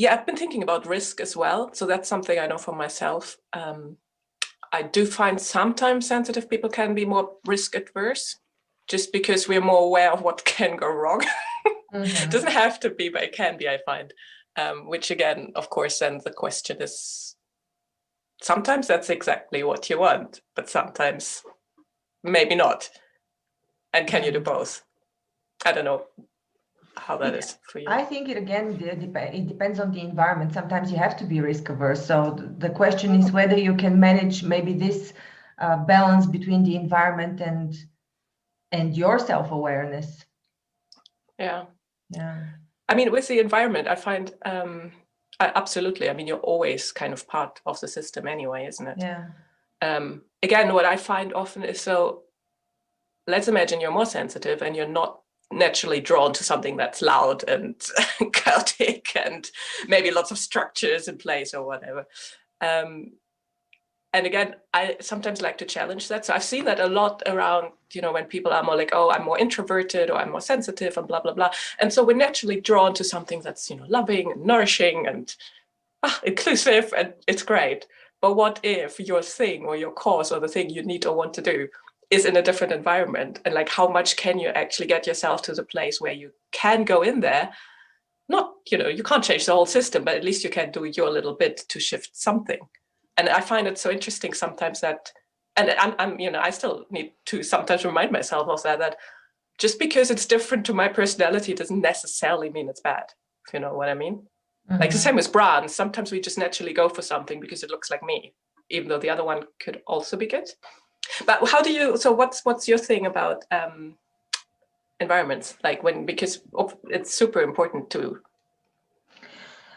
Yeah, I've been thinking about risk as well. So that's something I know for myself. I do find sometimes sensitive people can be more risk adverse just because we're more aware of what can go wrong. It doesn't have to be, but it can be, I find. Which again, of course, then the question is, sometimes that's exactly what you want, but sometimes maybe not. And can you do both? I don't know how that is for you. I think it depends on the environment. Sometimes you have to be risk averse. So the question is whether you can manage maybe this balance between the environment and your self-awareness. Yeah. Yeah. I mean, with the environment, I find absolutely. I mean, you're always kind of part of the system anyway, isn't it? Yeah. Again, what I find often is, so let's imagine you're more sensitive and you're not naturally drawn to something that's loud and chaotic and maybe lots of structures in place or whatever. And again, I sometimes like to challenge that. So I've seen that a lot around, when people are more like, oh, I'm more introverted or I'm more sensitive and blah, blah, blah. And so we're naturally drawn to something that's, loving and nourishing and inclusive, and it's great. But what if your thing or your cause or the thing you need or want to do is in a different environment? And like, how much can you actually get yourself to the place where you can go in there? Not, you can't change the whole system, but at least you can do your little bit to shift something. And I find it so interesting sometimes that, and I still need to sometimes remind myself of that just because it's different to my personality doesn't necessarily mean it's bad, if you know what I mean. Like the same as brands, sometimes we just naturally go for something because it looks like me, even though the other one could also be good. But what's your thing about environments? Like because it's super important to.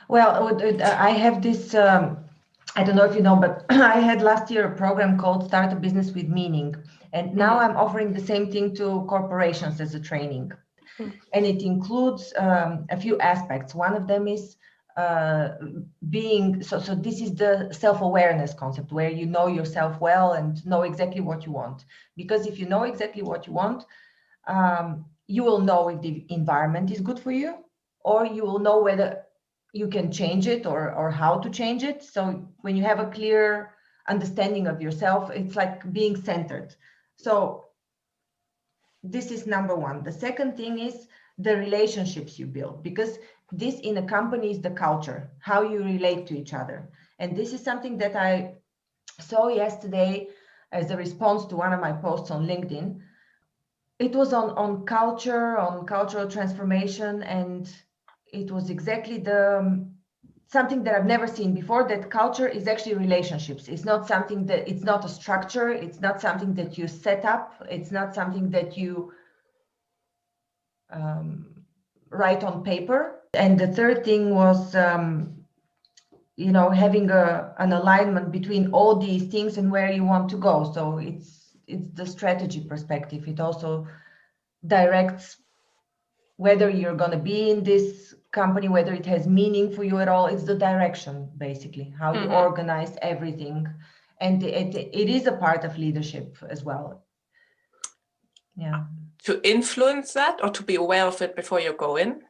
Well, I have this, I don't know if you know, but I had last year a program called Start a Business with Meaning. And now I'm offering the same thing to corporations as a training. And it includes a few aspects. One of them is so this is the self-awareness concept, where you know yourself well and know exactly what you want. Because if you know exactly what you want, you will know if the environment is good for you, or you will know whether you can change it or how to change it. So when you have a clear understanding of yourself, it's like being centered. So this is number one. The second thing is the relationships you build, because this in a company is the culture, how you relate to each other. And this is something that I saw yesterday as a response to one of my posts on LinkedIn. It was on culture, on cultural transformation, and it was exactly something that I've never seen before, that culture is actually relationships. It's not something that, it's not a structure. It's not something that you set up. It's not something that you write on paper. And the third thing was, having an alignment between all these things and where you want to go. So it's the strategy perspective. It also directs whether you're going to be in this company, whether it has meaning for you at all. It's the direction, basically, how you organize everything. And it is a part of leadership as well. Yeah. To influence that, or to be aware of it before you go in?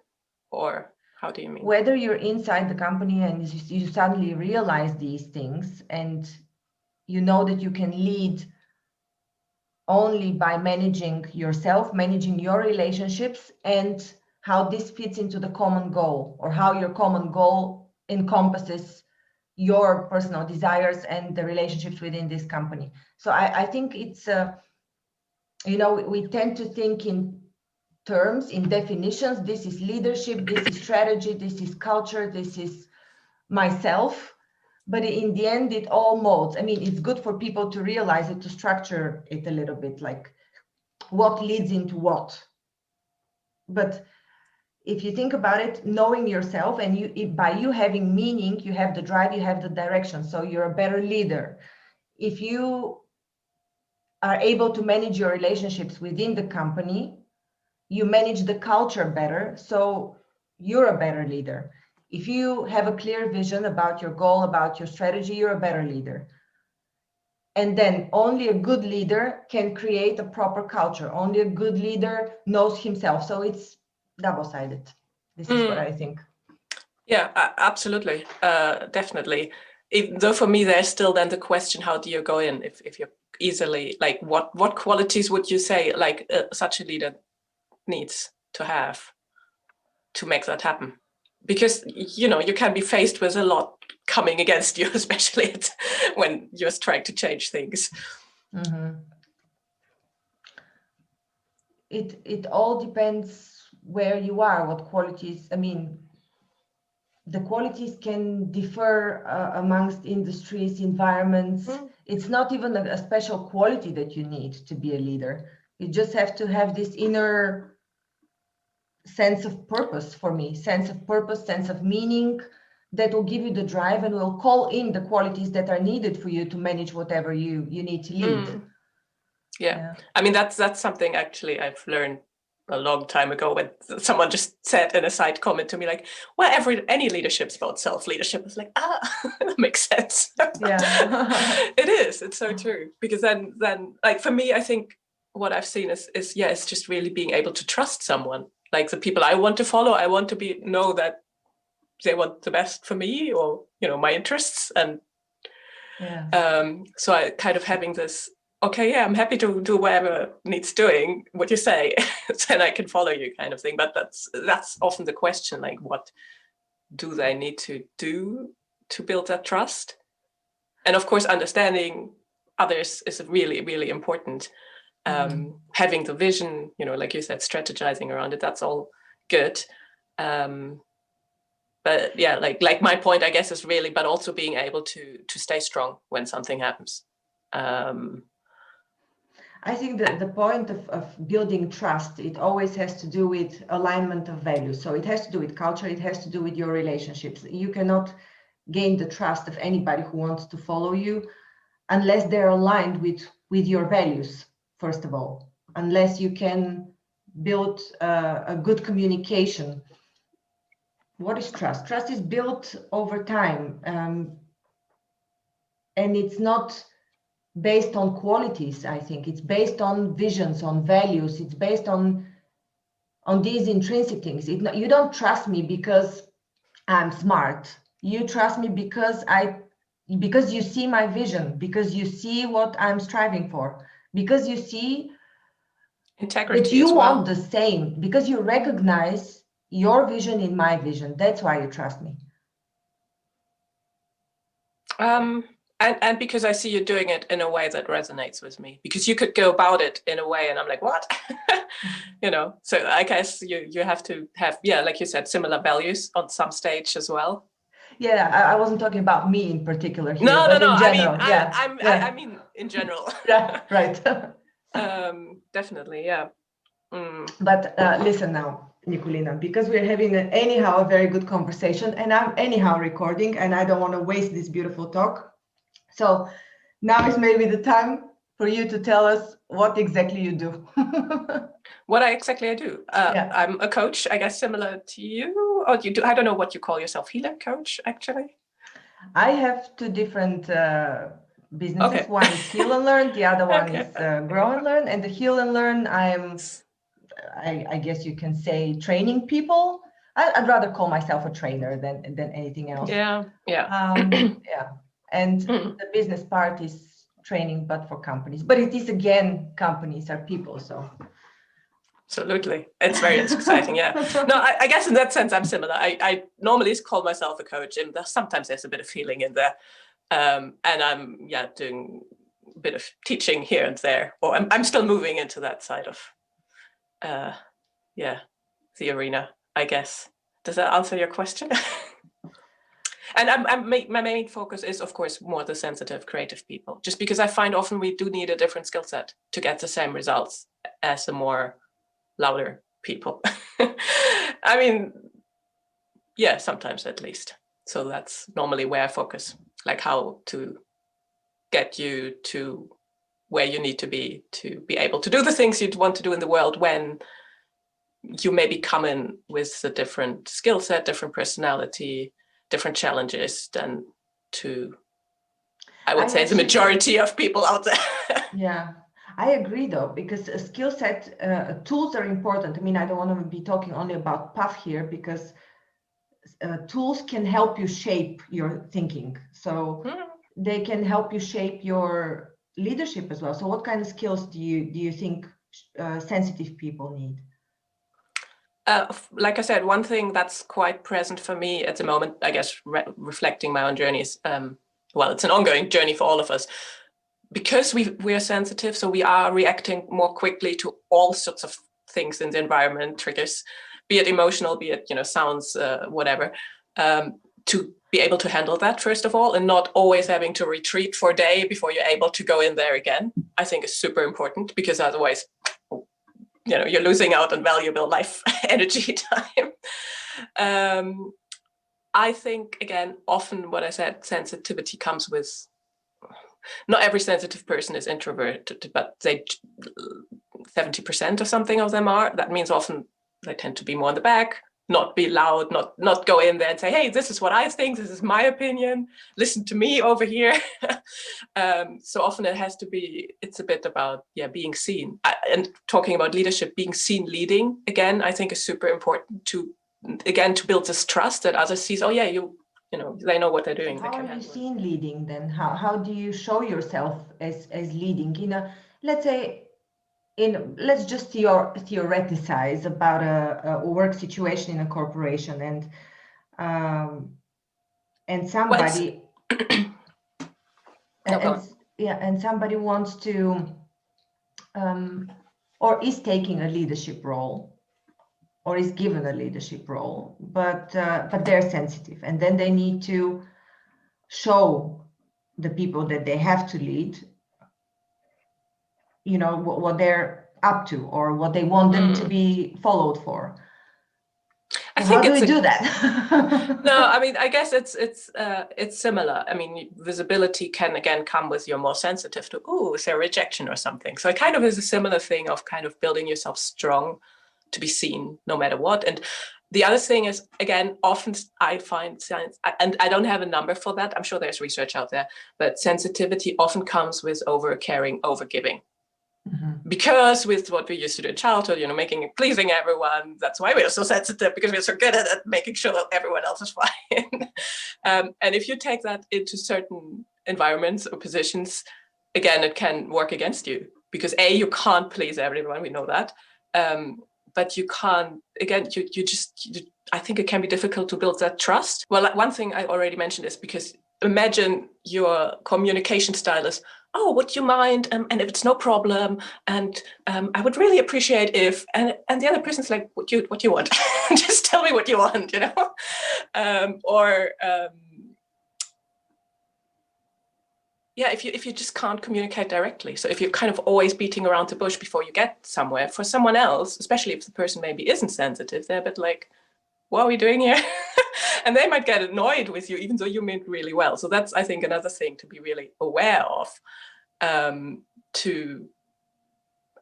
Or how do you mean? Whether you're inside the company and you suddenly realize these things, and you know that you can lead only by managing yourself, managing your relationships, and how this fits into the common goal, or how your common goal encompasses your personal desires and the relationships within this company. So I think it's, we tend to think in terms, in definitions. This is leadership, this is strategy, this is culture, this is myself. But in the end, it all molds. I mean, it's good for people to realize it, to structure it a little bit, like what leads into what. But if you think about it, knowing yourself, and by you having meaning, you have the drive, you have the direction. So you're a better leader. If you are able to manage your relationships within the company, you manage the culture better. So you're a better leader. If you have a clear vision about your goal, about your strategy, you're a better leader. And then only a good leader can create a proper culture. Only a good leader knows himself. So it's double-sided. This is what I think. Yeah, absolutely. Definitely. Even though for me, there's still then the question, how do you go in if you're easily, like, what qualities would you say, like, such a leader needs to have to make that happen? Because, you know, you can be faced with a lot coming against you, especially when you're trying to change things. Mm-hmm. It all depends where you are, what qualities. I mean, the qualities can differ amongst industries, environments. It's not even a special quality that you need to be a leader. You just have to have this inner sense of purpose, for me, sense of purpose, sense of meaning, that will give you the drive and will call in the qualities that are needed for you to manage whatever you need to lead. Yeah. I mean, that's something actually I've learned a long time ago, when someone just said in a side comment to me, like, well, any leadership's about self-leadership. It's like, that makes sense. Yeah. It is. It's so true. Because then like, for me, I think what I've seen is it's just really being able to trust someone. Like, the people I want to follow, I want to know that they want the best for me, or, you know, my interests. And so I kind of having this, okay, yeah, I'm happy to do whatever needs doing, what you say, then I can follow you, kind of thing. But that's often the question, like, what do they need to do to build that trust? And of course, understanding others is really, really important. Having the vision, you know, like you said, strategizing around it, that's all good. But yeah, like my point, I guess, is really, but also being able to stay strong when something happens. I think that the point of building trust, it always has to do with alignment of values. So it has to do with culture, it has to do with your relationships. You cannot gain the trust of anybody who wants to follow you unless they're aligned with your values, first of all, unless you can build a good communication. What is trust? Trust is built over time, and it's not based on qualities. I think it's based on visions, on values. It's based on these intrinsic things. You don't trust me because I'm smart. You trust me because you see my vision, because you see what I'm striving for, because you see integrity that you as well. want the same, because you recognize your vision in my vision. That's why you trust me. And because I see you doing it in a way that resonates with me, because you could go about it in a way and I'm like, what? You know, so I guess you have to have, yeah, like you said, similar values on some stage as well. Yeah, I wasn't talking about me in particular here, No, but no, in I mean, general. Yeah. I mean, in general. Yeah, right. Definitely, yeah. But listen now, Nicolina, because we're having anyhow a very good conversation, and I'm anyhow recording, and I don't want to waste this beautiful talk. So now is maybe the time for you to tell us what exactly you do. What exactly I do? Yeah. I'm a coach, I guess, similar to you. Or you do? I don't know what you call yourself. Healer coach, actually. I have two different businesses. Okay. One is Heal and Learn. The other one Okay. is Grow and Learn. And the Heal and Learn, I guess you can say training people. I'd rather call myself a trainer than anything else. Yeah. Yeah. And the business part is training, but for companies. But it is, again, companies are people, so. Absolutely. It's very exciting, yeah. No, I guess in that sense, I'm similar. I normally call myself a coach, and sometimes there's a bit of feeling in there. And I'm, doing a bit of teaching here and there, or I'm still moving into that side of, the arena, I guess. Does that answer your question? And my main focus is, of course, more the sensitive, creative people, just because I find often we do need a different skill set to get the same results as the more louder people. I mean, yeah, sometimes at least. So that's normally where I focus, like how to get you to where you need to be able to do the things you'd want to do in the world, when you maybe come in with a different skill set, different personality, different challenges than I would say, the majority of people out there. Yeah, I agree though, because a skill set, tools are important. I mean, I don't want to be talking only about path here, because tools can help you shape your thinking. So they can help you shape your leadership as well. So what kind of skills do you think sensitive people need? Like I said, one thing that's quite present for me at the moment, I guess, reflecting my own journey is, well, it's an ongoing journey for all of us. Because we are sensitive, so we are reacting more quickly to all sorts of things in the environment, triggers, be it emotional, be it, sounds, whatever, to be able to handle that, first of all, and not always having to retreat for a day before you're able to go in there again, I think is super important, because otherwise, you're losing out on valuable life energy time. I think, again, often what I said, sensitivity comes with, not every sensitive person is introverted, but 70% or something of them are. That means often they tend to be more in the back, not be loud, not go in there and say, hey, this is what I think, this is my opinion, listen to me over here. So often it's a bit about, being seen. And talking about leadership, being seen leading, again, I think is super important to build this trust that others see, oh yeah, they know what they're doing. How are you seen leading then? How do you show yourself as leading? Let's say, let's just theoreticize about a work situation in a corporation, and somebody and somebody wants to or is taking a leadership role, or is given a leadership role, but they're sensitive, and then they need to show the people that they have to lead, what they're up to, or what they want them to be followed for. I think how do we do that? No, I mean, I guess it's similar. I mean, visibility can again come with you're more sensitive to, is there rejection or something? So it kind of is a similar thing of kind of building yourself strong to be seen no matter what. And the other thing is, again, often I find science, and I don't have a number for that, I'm sure there's research out there, but sensitivity often comes with over caring, over giving. Because with what we used to do in childhood, pleasing everyone, that's why we're so sensitive, because we're so good at making sure that everyone else is fine. And if you take that into certain environments or positions, again, it can work against you, because you can't please everyone, we know that. But you can't, again, I think it can be difficult to build that trust. Well, one thing I already mentioned is, because imagine your communication style is, would you mind? And if it's no problem, and I would really appreciate if, and the other person's like, what you want? Just tell me what you want, if you just can't communicate directly. So if you're kind of always beating around the bush before you get somewhere, for someone else, especially if the person maybe isn't sensitive, they're a bit like, what are we doing here? And they might get annoyed with you, even though you meant really well. So that's, I think, another thing to be really aware of. And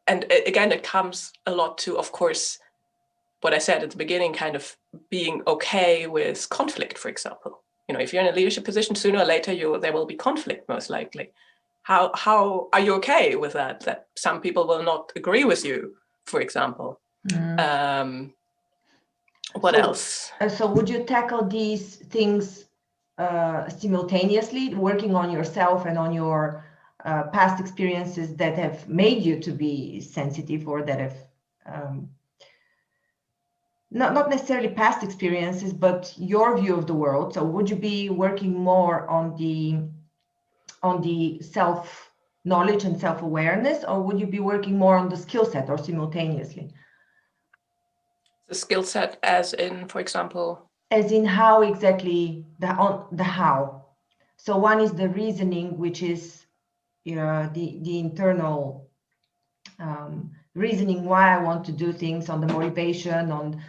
again, it comes a lot to, of course, what I said at the beginning, kind of being okay with conflict, for example. If you're in a leadership position, sooner or later, there will be conflict, most likely. How are you okay with that? That some people will not agree with you, for example. What else? So would you tackle these things simultaneously, working on yourself and on your past experiences that have made you to be sensitive, or that have not necessarily past experiences, but your view of the world? So would you be working more on the self-knowledge and self-awareness, or would you be working more on the skill set, or simultaneously? The skill set, as in, for example? As in how exactly, the how. So one is the reasoning, which is the internal reasoning why I want to do things, on the motivation, on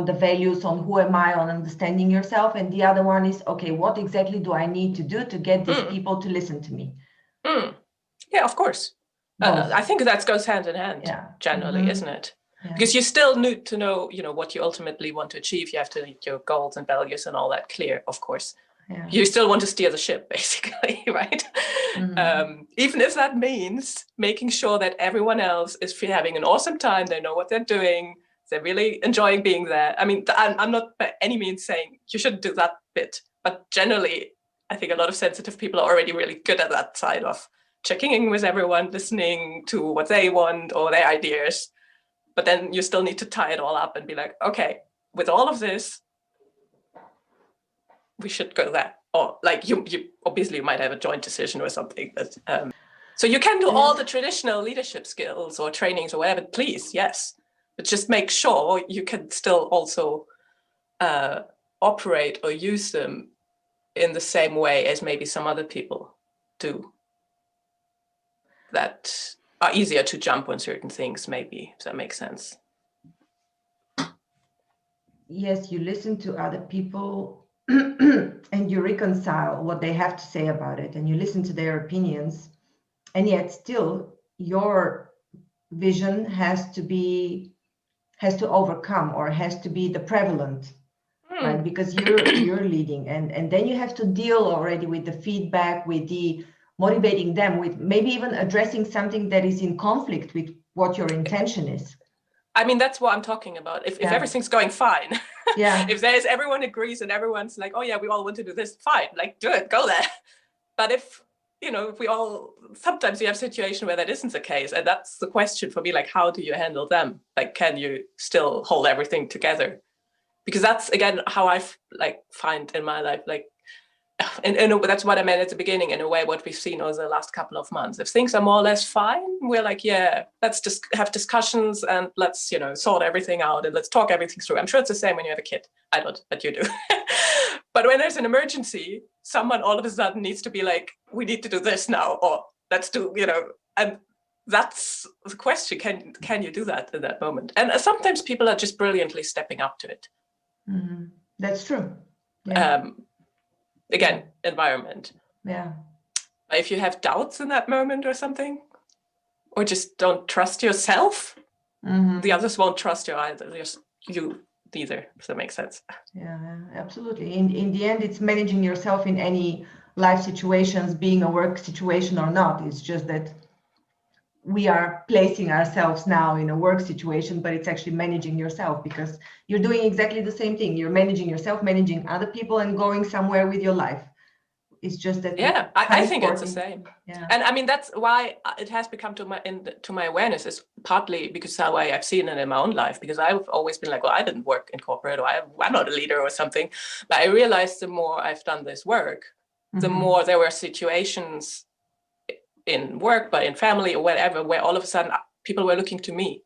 the values, on who am I, on understanding yourself. And the other one is, okay, what exactly do I need to do to get these people to listen to me? Yeah, of course. I think that goes hand in hand, generally, isn't it? Yeah. Because you still need to know, what you ultimately want to achieve. You have to need your goals and values and all that clear, of course. Yeah. You still want to steer the ship, basically, right? Even if that means making sure that everyone else is having an awesome time, they know what they're doing, They're really enjoying being there. I mean, I'm not by any means saying you shouldn't do that bit, but generally, I think a lot of sensitive people are already really good at that side of checking in with everyone, listening to what they want or their ideas. But then you still need to tie it all up and be like, okay, with all of this, we should go there. Or like you obviously you might have a joint decision or something. But, so you can do all the traditional leadership skills or trainings or whatever, please, yes. But just make sure you can still also operate or use them in the same way as maybe some other people do that are easier to jump on certain things, maybe, if that makes sense. Yes, you listen to other people and you reconcile what they have to say about it, and you listen to their opinions, and yet still your vision has to overcome, or has to be the prevalent, right? Because you're leading, and then you have to deal already with the feedback, with the motivating them, with maybe even addressing something that is in conflict with what your intention is. I mean, that's what I'm talking about. If everything's going fine, if everyone agrees and everyone's like, oh yeah, we all want to do this, fine, like do it, go there. But if sometimes you have a situation where that isn't the case, and that's the question for me, like, how do you handle them? Like, can you still hold everything together? Because that's, again, how I find in my life, like, and that's what I meant at the beginning, in a way, what we've seen over the last couple of months. If things are more or less fine, we're like, yeah, let's just have discussions and let's, sort everything out and let's talk everything through. I'm sure it's the same when you have a kid. I don't, but you do. But when there's an emergency, someone all of a sudden needs to be like, we need to do this now, or let's do, and that's the question. Can you do that in that moment? And sometimes people are just brilliantly stepping up to it. Mm-hmm. That's true. Yeah. Again, environment. Yeah. If you have doubts in that moment or something, or just don't trust yourself, the others won't trust you either. Just you neither, if that makes sense. Yeah, absolutely. In the end, it's managing yourself in any life situations, being a work situation or not. It's just that we are placing ourselves now in a work situation, but it's actually managing yourself, because you're doing exactly the same thing. You're managing yourself, managing other people, and going somewhere with your life. It's just that. Yeah, I think it's the same. Yeah. And I mean, that's why it has become to my awareness, is partly because how I've seen it in my own life, because I've always been like, well, I didn't work in corporate, or I'm not a leader or something. But I realized the more I've done this work, the more there were situations in work, but in family or whatever, where all of a sudden people were looking to me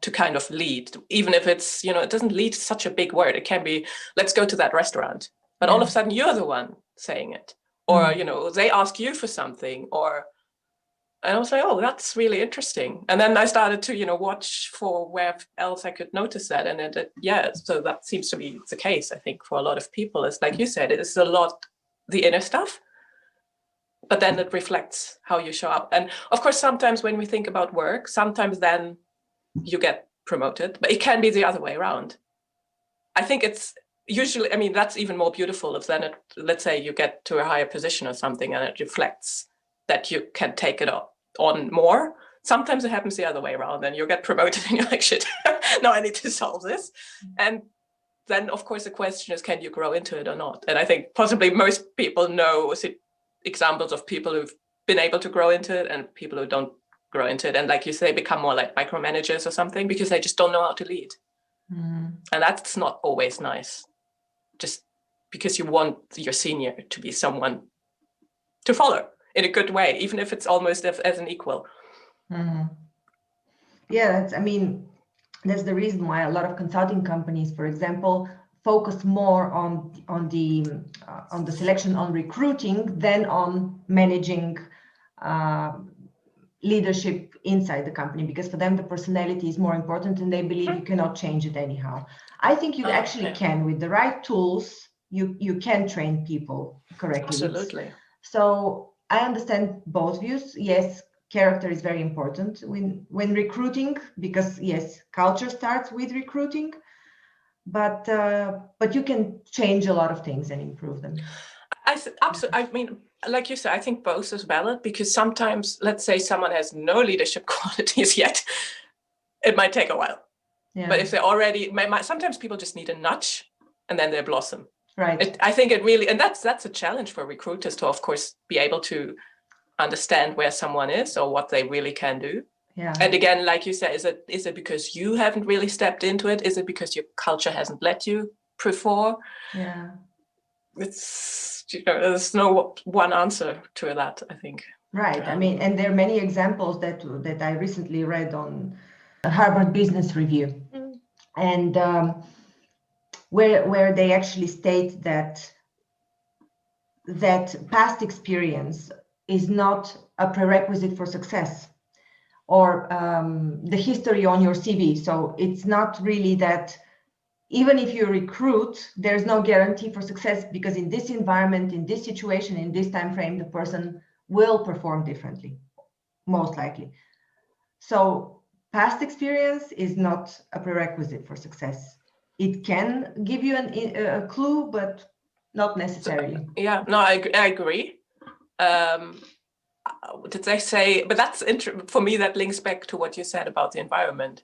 to kind of lead, even if it's, it doesn't lead such a big word. It can be, let's go to that restaurant. But all of a sudden you're the one saying it, or, they ask you for something, and I was like, oh, that's really interesting. And then I started to, watch for where else I could notice that. And so that seems to be the case, I think, for a lot of people. It's like you said, it's a lot, the inner stuff, but then it reflects how you show up. And of course, sometimes when we think about work, sometimes then you get promoted, but it can be the other way around. I think it's usually, I mean, that's even more beautiful if then let's say you get to a higher position or something and it reflects that you can take it on more. Sometimes it happens the other way around, and you get promoted and you're like, shit, now I need to solve this. And then, of course, the question is, can you grow into it or not? And I think possibly most people know examples of people who've been able to grow into it and people who don't grow into it. And like you say, become more like micromanagers or something, because they just don't know how to lead. And that's not always nice, just because you want your senior to be someone to follow in a good way, even if it's almost as an equal. Yeah, that's the reason why a lot of consulting companies, for example, focus more on the selection, on recruiting, than on managing leadership inside the company, because for them the personality is more important, and they believe you cannot change it anyhow. I think you actually can, with the right tools. You can train people correctly. Absolutely. So I understand both views. Yes, character is very important when recruiting, because yes, culture starts with recruiting, but you can change a lot of things and improve them. Absolutely. I mean, like you said, I think both is valid, because sometimes, let's say someone has no leadership qualities yet, it might take a while. Yeah. But if they're already, sometimes people just need a nudge and then they blossom. Right. I think it really, and that's a challenge for recruiters to, of course, be able to understand where someone is or what they really can do. Yeah. And again, like you said, is it because you haven't really stepped into it? Is it because your culture hasn't let you before? Yeah. It's, there's no one answer to that, I think. Right. I mean, and there are many examples that I recently read on Harvard Business Review, and where they actually state that past experience is not a prerequisite for success, or the history on your CV. So it's not really that. Even if you recruit, there's no guarantee for success, because in this environment, in this situation, in this time frame, the person will perform differently, most likely. So past experience is not a prerequisite for success. It can give you a clue, but not necessarily. Yeah, no, I agree. Did they say, but that's for me, that links back to what you said about the environment.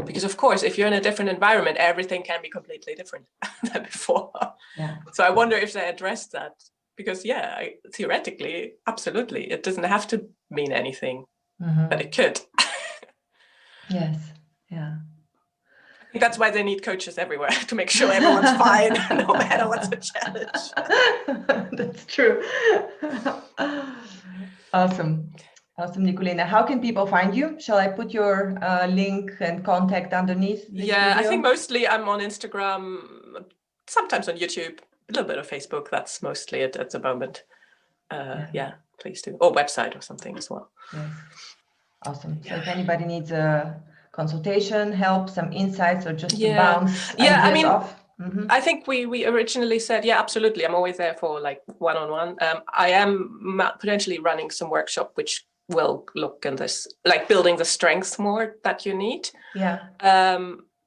Because of course, if you're in a different environment, everything can be completely different than before. Yeah. So I wonder if they addressed that. Because theoretically, absolutely, it doesn't have to mean anything, but it could. Yes. Yeah. I think that's why they need coaches everywhere, to make sure everyone's fine, no matter what's the challenge. That's true. Awesome. Awesome, Nicolina. How can people find you? Shall I put your link and contact underneath this video? I think mostly I'm on Instagram, sometimes on YouTube, a little bit of Facebook. That's mostly it at the moment. Please do. Or website or something as well. Yes. Awesome. So if anybody needs a consultation, help, some insights, or just to bounce ideas off. I think we originally said, absolutely. I'm always there for like one-on-one. I am potentially running some workshop which will look in this, like building the strengths more that you need. Yeah.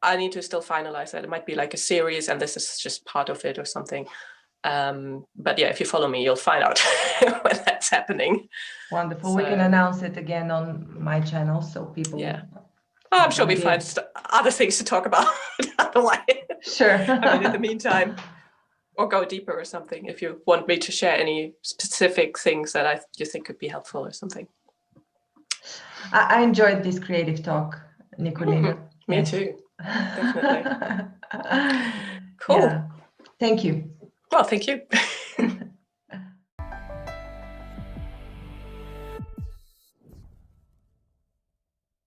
I need to still finalize that. It might be like a series and this is just part of it or something. But if you follow me, you'll find out when that's happening. Wonderful. So, we can announce it again on my channel so people. Yeah. I'm sure we find other things to talk about otherwise. Sure. I mean, in the meantime, or go deeper or something if you want me to share any specific things that you think could be helpful or something. I enjoyed this creative talk, Nicolina. Me too. Definitely. Cool. Yeah. Thank you. Well, thank you.